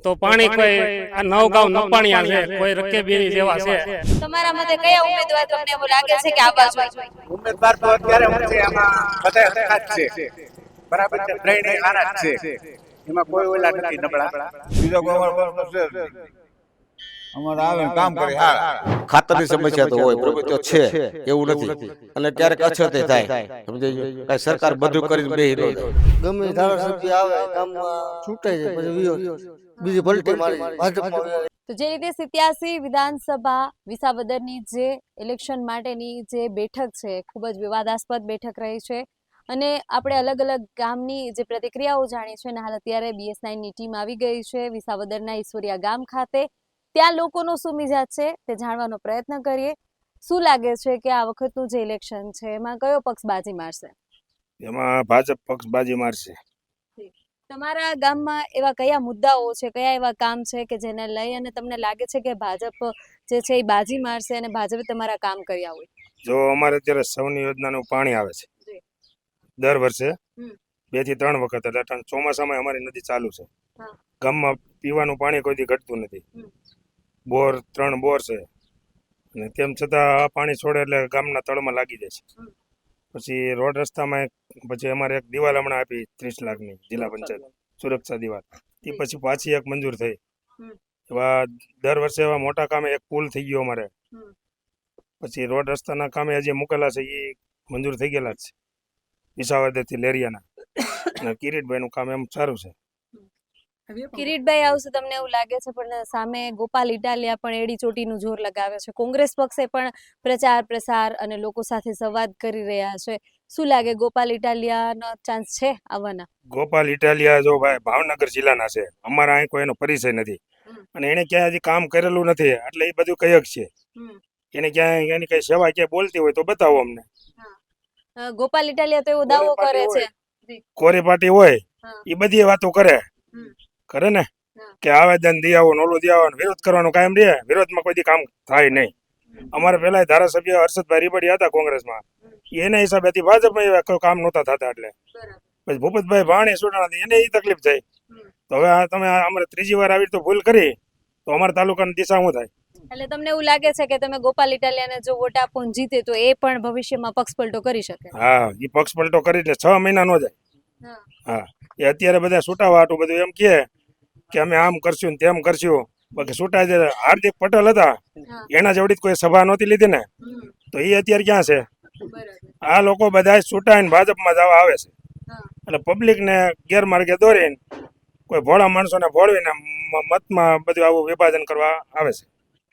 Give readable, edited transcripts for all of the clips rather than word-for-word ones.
તો પાણી કોઈ આ નવગાંવ નપાણિયા છે, કોઈ રકેબીરી જેવા છે. તમારા મતે કયા ઉમેદવાર તમને એવું લાગે છે કે આવવા જોઈએ? ઉમેદવાર તો અત્યારે હું છે એમાં બધા હરખા જ છે, બરાબર છે, ત્રણેય હારા જ છે, એમાં કોઈ ઓલા નથી નબળા. બીજો કોઈ અમારો પ્રશ્ન છે જ નહીં. અમારે આવે ને કામ કરે હારા. ખાતરની સમસ્યા તો હોય, બરોબર તો છે એવું નથી, અને ક્યારેક અછતે થાય સમજાય. કઈ સરકાર બધું કરીને બેહી ન જાય. ગમે ધારાસભ્ય આવે ગામમાં છૂટાઈ જાય પછી વિરોધ બીજી પલટી મારી ભાજપમાં. તો જે રીતે 87 વિધાનસભા વિસાવદરની જે ઇલેક્શન માટેની જે બેઠક છે ખૂબ જ વિવાદાસ્પદ બેઠક રહી છે, અને આપણે અલગ અલગ ગામની જે પ્રતિક્રિયાઓ જાણી છે, અને હાલ અત્યારે BS9ની ટીમ આવી ગઈ છે વિસાવદરના ઈશ્વરિયા ગામ ખાતે. ત્યાં લોકોનો શું મિજાજ છે તે જાણવાનો પ્રયત્ન કરીએ. શું લાગે છે કે આ વખતનું જે ઇલેક્શન છે એમાં કયો પક્ષ બાજી મારશે? એમાં ભાજપ પક્ષ બાજી મારશે. તમારા ગામમાં એવા કયા મુદ્દાઓ છે, કયા એવા કામ છે કે જેને લઈ અને તમને લાગે છે કે ભાજપ જે છે એ બાજી મારશે અને ભાજપે તમારા કામ કર્યા હોય? જો અમારે અત્યારે સૌની યોજનાનું પાણી આવે છે દર વર્ષે 2 થી 3 વખત, એટલે ચોમાસામાં અમારી નદી ચાલુ છે. ગામમાં પીવાનું પાણી કોઈ દી ઘટતું નથી. બોર 3 બોર છે, અને તેમ છતાં આ પાણી છોડે એટલે ગામના તળમાં લાગી જાય છે. પછી રોડ રસ્તામાં પછી અમારે એક દિવાલ હમણાં આપી 30 લાખની જિલ્લા પંચાયત સુરક્ષા દિવાલ, તે પછી પાછી એક મંજૂર થઈ. એવા દર વર્ષે એવા મોટા કામે એક પુલ થઈ ગયો અમારે. પછી રોડ રસ્તાના કામે હજી મૂકેલા છે એ મંજૂર થઈ ગયેલા જ છે, વિસાવદરથી લેરિયાના. અને કિરીટભાઈનું કામ એમ સારું છે. કિરીટભાઈ આવશે તમને એવું લાગે છે, પણ સામે ગોપાલ ઇટાલિયા પણ એડી ચોટીનું જોર લગાવે છે. કોંગ્રેસ પક્ષે પણ પ્રચાર પ્રસાર અને લોકો સાથે સંવાદ કરી રહ્યા છે. શું લાગે, ગોપાલ ઇટાલિયાનો ચાન્સ છે આવવાના? ગોપાલ ઇટાલિયા જો ભાઈ ભાવનગર જિલ્લાના છે, અમારા અહીં કોઈ એનો પરિચય નથી, અને એને ક્યાંય હજી કામ કરેલું નથી, એટલે એ બધું કયક છે. એને ક્યાંય એની કઈ સેવા ક્યાંય બોલતી હોય તો બતાવો અમને. ગોપાલ ઇટાલિયા તો એવો દાવો કરે છે, કોરી પાર્ટી હોય એ બધી વાતો કરે ને કે આવેદન દી આવો, ઓલું દી આવો, વિરોધ કરવાનો કાયમ રહે. વિરોધમાં કોઈ દી કામ થાય નહીં. અમારે પેલા ધારાસભ્ય હર્ષદભાઈ રીબડિયા હતા કોંગ્રેસમાં, એના હિસાબેથી ભાજપમાં કોઈ કામ નહોતા થતા, એટલે પછી ભૂપતભાઈ ભાણી સુટાણા એને એ તકલીફ થઈ. તો હવે તમે અમારે 3જી વાર આવી તો ભૂલ કરી તો અમારા તાલુકાની દિશા શું થાય? એટલે તમને એવું લાગે છે કે તમે ગોપાલ ઇટાલિયાને જો વોટ આપો ને જીતે તો એ પણ ભવિષ્યમાં પક્ષ પલટો કરી શકે? હા, એ પક્ષ પલટો કરી એટલે 6 મહિના નો જાય. હા, એ અત્યારે બધા છૂટાવા હાટું બધું એમ કે અમે આમ કરશું ને તેમ કરશું. બાકી છૂટા જે હાર્દિક પટેલ હતા એના જેવડી કોઈ સભા નહોતી લીધી ને, તો એ અત્યારે ક્યાં છે? આ લોકો બધા છૂટાઈને ભાજપમાં જવા આવે છે, એટલે પબ્લિકને ગેરમાર્ગે દોરીને કોઈ ભોળા માણસોને ભોળવીને મતમાં બધું આવું વિભાજન કરવા આવે છે.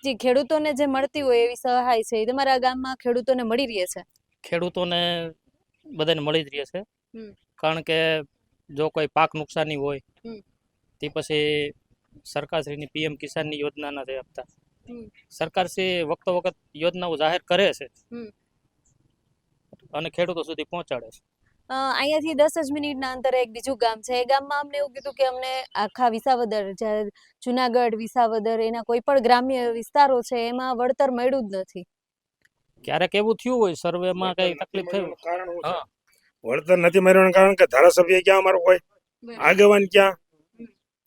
જી, ખેડૂતોને જે મળતી હોય એવી સહાય છે એ તમારા ગામમાં ખેડૂતોને મળી રહી છે? ખેડૂતોને બધાને મળી જ રહે છે, કારણ કે જો કોઈ પાક નુકસાની હોય તે પછી સરકારશ્રીની PM કિસાનની યોજના નથી આપતા. સરકારશ્રી વખતો વખત યોજનાઓ જાહેર કરે છે અને ખેડૂતો સુધી પહોંચાડે છે. અહીંયાથી 10 જ મિનિટના અંતરે એક બીજું ગામ છે. એ ગામમાં અમને એવું કીધું કે અમને આખા વિસાવદર, જુનાગઢ વિસાવદર, એના કોઈ પણ ગ્રામ્ય વિસ્તારો છે એમાં વળતર મળ્યું જ નથી. ક્યારેક એવું થયું હોય સર્વેમાં કઈ તકલીફ થઈ. વળતર નથી મળ્યું કારણ કે ધારાસભ્ય ક્યાં અમારો કોઈ આગેવાન ક્યાં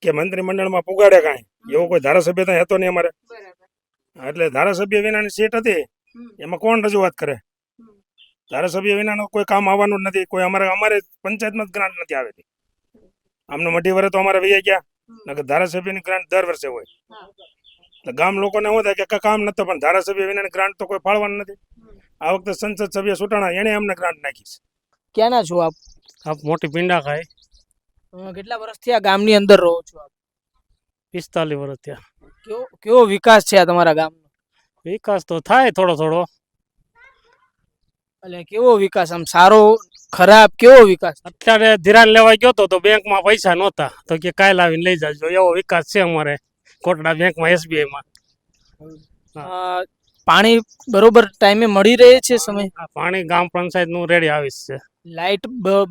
કે મંત્રીમંડળમાં પુગાડે કાંઈ એવો કોઈ ધારાસભ્ય ત્યાં હતો નહીં અમારે. એટલે ધારાસભ્ય વિનાની સીટ હતી એમાં કોણ રજૂઆત કરે? ધારાસભ્ય વિનાનું કોઈ કામ આવવાનું જ નથી. કોઈ અમારે પંચાયતમાં જ ગ્રાન્ટ નથી આવેલી. આમનો મઢી વરે તો અમારે વૈયા ગયા, નકર ધારાસભ્યની ગ્રાન્ટ દર વર્ષે હોય. એટલે ગામ લોકોને શું થાય કે કામ નતો, પણ ધારાસભ્ય વિનાની ગ્રાન્ટ તો કોઈ ફાળવાનું નથી. આ વખતે સંસદ સભ્ય સુટાણા એને અમને ગ્રાન્ટ નાખી છે. ક્યાંના છો આપ? આપ મોટી પિંડા ખાય. કેટલા વર્ષથી આ ગામની અંદર રહો છો આપ? 45 વર્ષ ત્યાં. કેવો વિકાસ છે આ તમારા ગામનો? વિકાસ તો થાય થોડો થોડો. એટલે કેવો વિકાસ, આમ સારો ખરાબ કેવો વિકાસ? અત્યારે ધિરાણ લેવા ગયો તો બેંકમાં પૈસા નહોતા તો કે કાલ આવીને લઈ જાજો, એવો વિકાસ છે અમારે કોટડા બેંકમાં, SBI માં. પાણી બરોબર ટાઈમે મળી રહે છે? સમય પાણી ગામ પંચાયત નું રેડી આવીશ છે. લાઈટ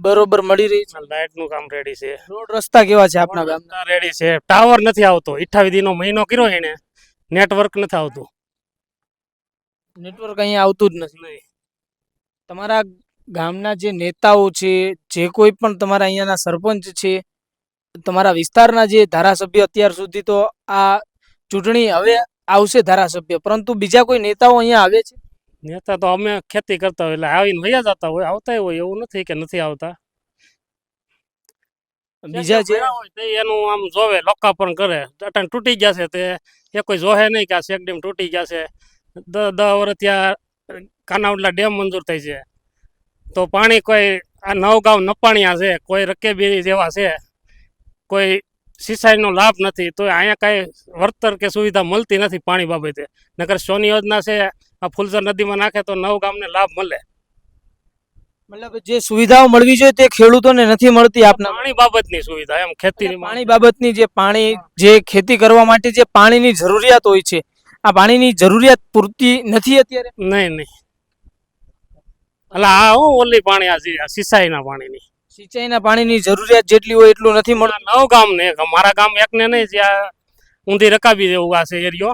બરોબર મળી રહી છે? લાઈટ નું કામ રેડી છે. રોડ રસ્તા કેવા છે આપણા ગામના? રેડી છે. ટાવર નથી આવતો, 28 દી નો મહિનો કર્યો એને, નેટવર્ક નથી આવતું. નેટવર્ક અહીંયા આવતું જ નથી. તમારા ગામના જે નેતાઓ છે, જે કોઈ પણ તમારા અહીંયાના સરપંચ છે, તમારા વિસ્તારના જે ધારાસભ્ય અત્યાર સુધી તો આ ચૂંટણી હવે આવશે ધારાસભ્ય, પરંતુ બીજા કોઈ નેતાઓ અહીંયા આવે છે? નેતા તો અમે ખેતી કરતા હોય એટલે આવીને વયા જતા હોય, આવતા હોય એવું નથી કે નથી આવતા. બીજા જે ભયા હોય તે એનું આમ જોવે, લોકાર્પણ કરે. અટાણ તૂટી ગયા છે તે એ કોઈ જોહે નહીં કે આ શેક ડેમ તૂટી ગયા છે. 10 વર્ષ ત્યાં કાનાવડલા ડેમ મંજૂર થઈ છે તો પાણી કોઈ આ નવગાંવ નપાણિયા છે, કોઈ રકેબી જેવા છે, કોઈ સિંચાઈનો લાભ નથી, તો અહીંયા કાંઈ વળતર કે સુવિધા મળતી નથી પાણી બાબતે. નકર સોની યોજના છે, આ ફુલઝર નદીમાં નાખે તો નવગામને લાભ મળે. મતલબ જે સુવિધાઓ મળવી જોઈએ તે ખેડૂતોને નથી મળતી. આપના પાણી બાબતની સુવિધા એમ ખેતીની પાણી બાબતની જે પાણી જે ખેતી કરવા માટે જે પાણીની જરૂરિયાત હોય છે, આ પાણીની જરૂરિયાત પૂરતી નથી અત્યારે. નહીં એટલે આ હું ઓલી પાણી આ સિંચાઈના પાણીની સિંચાઈના પાણીની જરૂરિયાત જેટલી હોય એટલું નથી મળતું. 9 ગામને, મારા ગામ એકને નહીં, જ્યાં ઊંધી રકાબી જેવું આ છે એરિયો.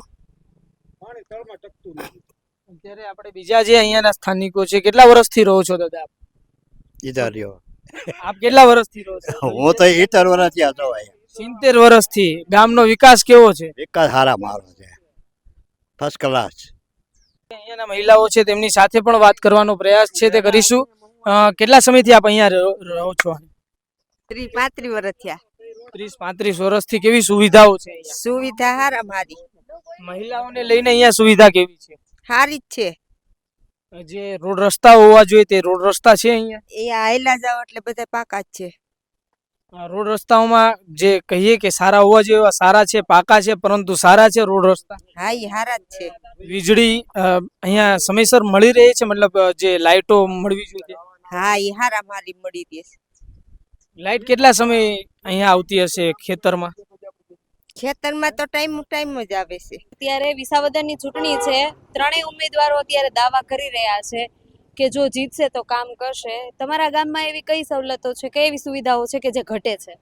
અત્યારે આપણે બીજા જે અહીંયાના સ્થાનિકો છે, કેટલા વર્ષથી રહો છો દાદા? इधर रहो આપ કેટલા વર્ષથી રહો છો? वो तो इधर वाला थी तो है 70 વર્ષથી. ગામનો વિકાસ કેવો છે? विकास हारा मारो है फर्स्ट क्लास અહીંયાના મહિલાઓ છે તેમની સાથે પણ વાત કરવાનો પ્રયાસ છે તે કરીશું. કેટલા સમયથી આપ અહીંયા રહો છો? 30-35 વર્ષ થયા. 30-35 વર્ષથી. કેવી સુવિધાઓ છે અહીંયા? સુવિધા હારા મારી મહિલાઓને લઈને અહીંયા સુવિધા કેવી છે? હારી જ છે. જે રોડ રસ્તા હોવા જોઈએ તે રોડ રસ્તા છે અહીંયા? એ આયલા જાવ એટલે બધા પાકા જ છે. આ રોડ રસ્તાઓમાં જે કહીએ કે સારા હોવા જોઈએ એવા સારા છે, પાકા છે, પરંતુ સારા છે રોડ રસ્તા? હા એ હારા જ છે. વીજળી અહીંયા સમયસર મળી રહે છે? મતલબ જે લાઇટો મળવી જોઈએ? હા એ હારા મારી મળી રહે છે. લાઇટ કેટલા સમય અહીંયા આવતી હશે ખેતરમાં? ખેતરમાં તો ટાઈમ જ આવે છે. અત્યારે વિસાવદરની ચૂંટણી છે, ત્રણેય ઉમેદવારો અત્યારે દાવા કરી રહ્યા છે કે જો જીતશે તો કામ કરશે. તમારા ગામમાં એવી કઈ સવલતો છે, કઈ એવી સુવિધાઓ છે કે જે ઘટે છે?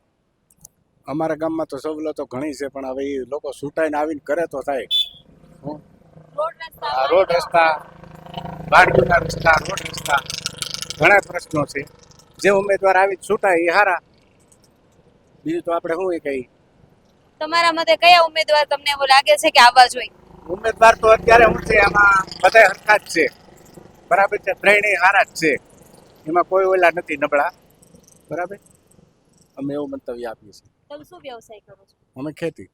અમારા ગામમાં તો સવલતો ઘણી છે, પણ હવે એ લોકો છૂટાઈને આવીને કરે તો થાય. રોડ રસ્તા, વાડીઓના રસ્તા, રોડ રસ્તા, ઘણા પ્રશ્નો છે. જે ઉમેદવાર આવી છૂટાય એ હારા. બીજું તો આપણે શું કહી. તમારા મતે કયા ઉમેદવાર તમને એવું લાગે છે કે આવવા જોઈએ? ઉમેદવાર તો અત્યારે હું છે એમાં બધા હરખા જ છે, બરાબર છે, ત્રણેય હારા જ છે, એમાં કોઈ ઓલા નથી નબળા, બરાબર. અમે એવું મંતવ્ય આપીએ છીએ. તમે શું વ્યવસાય કરો છો? અમે ખેતી.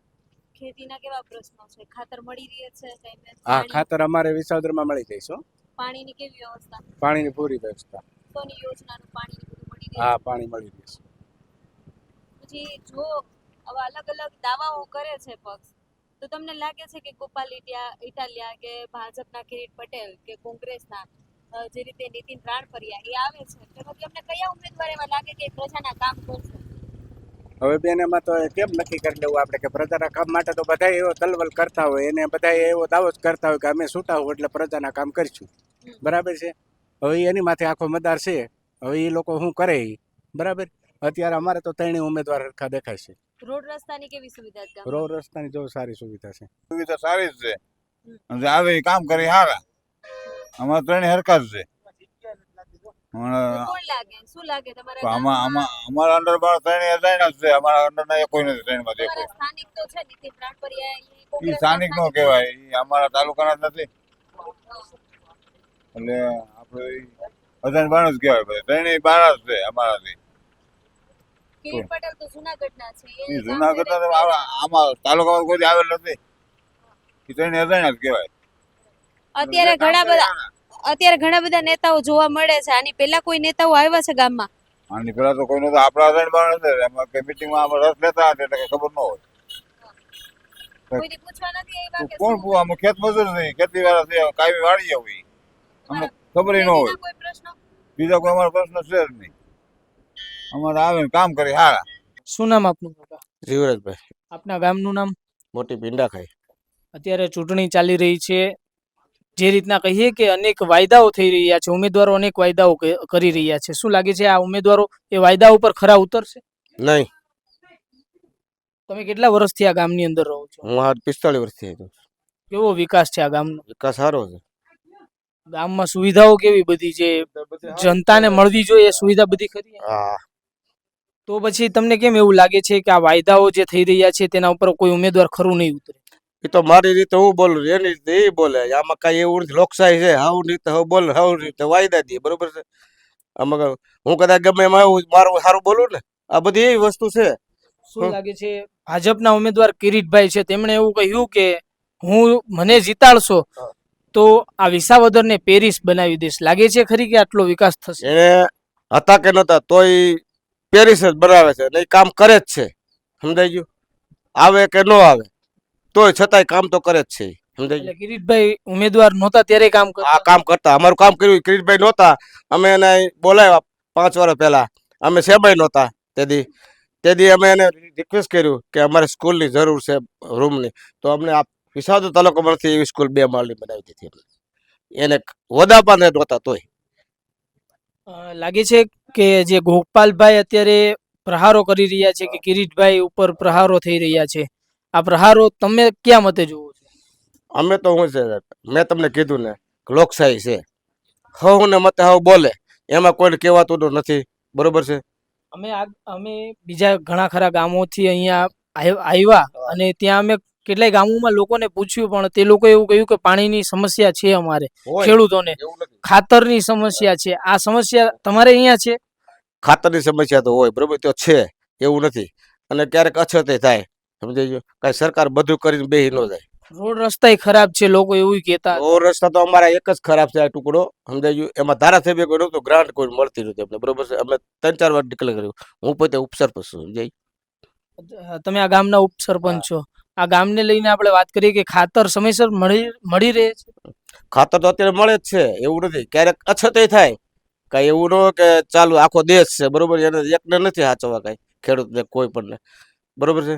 ખેતીના કેવા પ્રશ્નો છે? ખાતર મળી રહે છે ટાઈમે? હા, ખાતર અમારે વિસાવદરમાં મળી જાય છે. પાણીની કેવી વ્યવસ્થા? પાણીની પૂરી વ્યવસ્થા. સોની યોજનાનું પાણી બધું મળી રહે? હા, પાણી મળી રહે છે. પછી જો આવા અલગ અલગ દાવાઓ કરે છે પક્ષ, તો તમને લાગે છે કે ગોપાલ ઇટાલિયા કે ભાજપના કિરીટ પટેલ કે કોંગ્રેસના જે રીતે નીતિન રાણપરિયા એ આવે છે, તેમાંથી તમને કયા ઉમેદવાર એવા લાગે કે પ્રજાના કામ કરશે? હવે બેન એમાં તો કેમ નક્કી કરી લેવું આપણે કે પ્રજાના કામ માટે તો બધા એવો તલવલ કરતા હોય, એને બધા એવો દાવો જ કરતા હોય કે અમે છૂટા હોય એટલે પ્રજાના કામ કરીશું, બરાબર છે. હવે એની માથે આખો મતદાર છે, હવે એ લોકો શું કરે એ બરાબર. અત્યારે અમારે તો ત્રણેય ઉમેદવાર હરખા દેખાય છે. રોડ રસ્તાની કેવી સુવિધા છે? રોડ રસ્તાની જો સારી સુવિધા છે. સુવિધા સારી જ છે અને આવે એ કામ કરી હારા. અમારા ત્રણે હરખા જ છે. કોણ લાગે? શું લાગે તમારા અમારા અંડર ત્રણે જ છે. અમારા અંડર ના કોઈ નથી ત્રણમાં. સ્થાનિક તો છે નીતિન રાણપરિયા, એ સ્થાનિક નો કહેવાય, એ અમારા તાલુકાના જ નથી, એટલે આપણે અજાણ બાણ જ કહેવાય. બધા ત્રણેય બાર જ છે અમારાથી. કિરીટ પટેલ તો જુનાગઢના છે. એ જુનાગઢના આમાં તાલુકામાં કોઈ આવેલ નથી. એ ત્રણે અજાણ જ કહેવાય. અત્યારે ઘણા બધા નેતાઓ જોવા મળે છે. આની પહેલા કોઈ નેતાઓ આવ્યા છે ગામમાં? આની પેલા તો કોઈ નતો. આપણા અજાણ બાણ નથી. એમાં કઈ મિટિંગમાં આપણે રસ લેતા હતા એટલે કઈ ખબર ન હોય. કોઈને પૂછવા નથી આવ્યા કે કોણ પૂછવા? અમે ખેત મજૂર નહીં, ખેતી વાળા છે, કાયમી વાળી હોય, અમને ખબર ન હોય. કોઈ પ્રશ્ન? બીજા કોઈ અમારો પ્રશ્ન છે જ નહીં. અમારે આવે ને કામ કરી હારા. શું નામ આપનું? જીવરાજભાઈ. આપના ગામનું નામ? મોટી પિંડા ખાઈ. અત્યારે ચૂંટણી ચાલી રહી છે. જે રીતના કહીએ કે અનેક વાયદાઓ થઈ રહ્યા છે, ઉમેદવારો અનેક વાયદાઓ કરી રહ્યા છે, શું લાગે છે આ ઉમેદવારો એ વાયદા ઉપર ખરા ઉતરશે? નહીં. તમે કેટલા વર્ષથી આ ગામની અંદર રહો છો? હું 45 વર્ષથી. કેવો વિકાસ છે આ ગામનો? વિકાસ સારો છે. ગામમાં સુવિધાઓ કેવી બધી જે જનતાને મળવી જોઈએ એ સુવિધા બધી ખરી? હા. તો પછી તમને કેમ એવું લાગે છે કે આ વાયદાઓ જે થઈ રહ્યા છે તેના ઉપર કોઈ ઉમેદવાર ખરું નહીં ઉતરે? એ તો મારી રીતે હું બોલું એની રીતે એ બોલે. આમાં કઈ એવું નથી. લોકશાહી છે. હાવ રીતે હવે બોલે, હાવ રીતે વાયદા દે. બરોબર છે. આમાં હું કદાચ ગમે એમાં આવું મારું સારું બોલું ને, આ બધી એવી વસ્તુ છે. શું લાગે છે ભાજપના ઉમેદવાર કિરીટભાઈ છે તેમણે એવું કહ્યું કે હું મને જીતાડશો તો આ વિસાવદરને પેરિસ બનાવી દઈશ. લાગે છે ખરી કે આટલો વિકાસ થશે? એને હતા કે નતા તોય પેરિસ જ બનાવે છે ને, કામ કરે જ છે. સમજાઈ ગયું? આવે કે ન આવે તોય છતાંય કામ તો કરે જ છે. સમજાઈ એટલે કિરીટભાઈ ઉમેદવાર નહોતા ત્યારે કામ આ કરતા. કામ કરતા. અમારું કામ કર્યું. કિરીટભાઈ નહોતા, અમે એને બોલાવ્યા 5 વર્ષ પહેલા. અમે સેબાઈ નહોતા તેથી અમે એને રિક્વેસ્ટ કર્યું કે અમારે સ્કૂલની જરૂર છે રૂમની, તો અમને આ વિસાવદર તાલુકામાંથી એવી સ્કૂલ 2 માળની બનાવી દીધી અમને. એને વદાપાને નહોતા તોય. લાગે છે કે જે ગોપાલભાઈ અત્યારે પ્રહારો કરી રહ્યા છે કે કિરીટભાઈ ઉપર પ્રહારો થઈ રહ્યા છે, આ પ્રહારો તમે ક્યાં મતે જોવો છો? અમે તો શું છે, મેં તમને કીધું ને લોકશાહી છે. હવ ને મતે હવ બોલે, એમાં કોઈને કહેવાતું તો નથી. બરોબર છે. અમે બીજા ઘણા ખરા ગામોથી અહીંયા આવ્યા અને ત્યાં અમે કેટલાય ગામોમાં લોકોને પૂછ્યું પણ તે લોકો એવું કહ્યું કે પાણીની સમસ્યા છે અમારે ખેડૂતોને, એવું નથી. ખાતરની સમસ્યા છે. આ સમસ્યા તમારે અહીંયા છે? ખાતરની સમસ્યા તો હોય. બરોબર, તો છે, એવું નથી. અને ક્યારેક અછતે થાય. સમજાઈ ગયું? કાંઈ સરકાર બધું કરીને બેહી ન જાય. રોડ રસ્તાય ખરાબ છે લોકો એવું કહેતા. રોડ રસ્તા તો અમારા એક જ ખરાબ છે, આ ટુકડો. સમજાઈ ગયું? એમાં ધારાસભ્ય કોઈ નહોતું, ગ્રાન્ટ કોઈ મળતી નથી અમને. બરોબર છે. અમે 3-4 વાર ડિક્લેર કર્યું. હું પોતે ઉપસરપંચ છું. સમજાઈ? તમે આ ગામના ઉપસરપંચ છો. આ ગામને લઈને આપણે વાત કરીએ કે ખાતર સમયસર મળી રહે છે? ખાતર તો અત્યારે મળે જ છે, એવું નથી. ક્યારેક અછતે થાય. કાંઈ એવું ન હોય કે ચાલુ આખો દેશ છે. બરોબર, એને એકને નથી સાચવવા કાંઈ ખેડૂતને કોઈ પણને. બરોબર છે.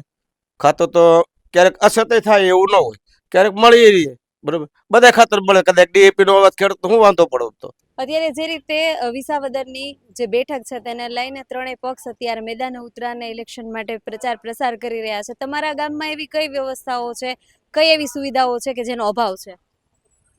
ખાતર તો ક્યારેક અછતે થાય એવું ન હોય, ક્યારેક મળી રહીએ. બરોબર, બધા ખાતર મળે. કદાચ ડીએપી નો અવાજ ખેડૂત હું વાંધો પડો તો. અત્યારે જે રીતે વિસાવદરની જે બેઠક છે તેને લઈને ત્રણેય પક્ષ અત્યારે મેદાને ઉતરાને ઇલેક્શન માટે પ્રચાર પ્રસાર કરી રહ્યા છે. તમારા ગામમાં એવી કઈ વ્યવસ્થાઓ છે, કઈ એવી સુવિધાઓ છે કે જેનો અભાવ છે?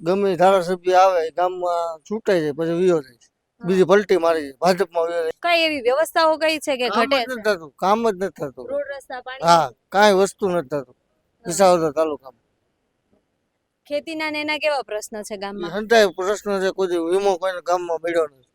ગમે એ ધારાસભ્ય આવે ગામમાં છૂટાઈ જાય પછી વિયો જાય, બીજી પલટી મારી જાય, ભાજપમાં વિયો જાય. કઈ એવી વ્યવસ્થાઓ કઈ છે કે કામ જ ઘટે નથી છે? થતું, કામ જ નથી થતું. રોડ રસ્તા, પાણી? હા, કાંઈ વસ્તુ નથી થતું વિસાવદર તાલુકામાં. ખેતીના ને એના કેવા પ્રશ્ન છે ગામમાં? સંતાય પ્રશ્ન છે, કોઈ દી વીમો કોઈને ગામમાં મળ્યો નથી.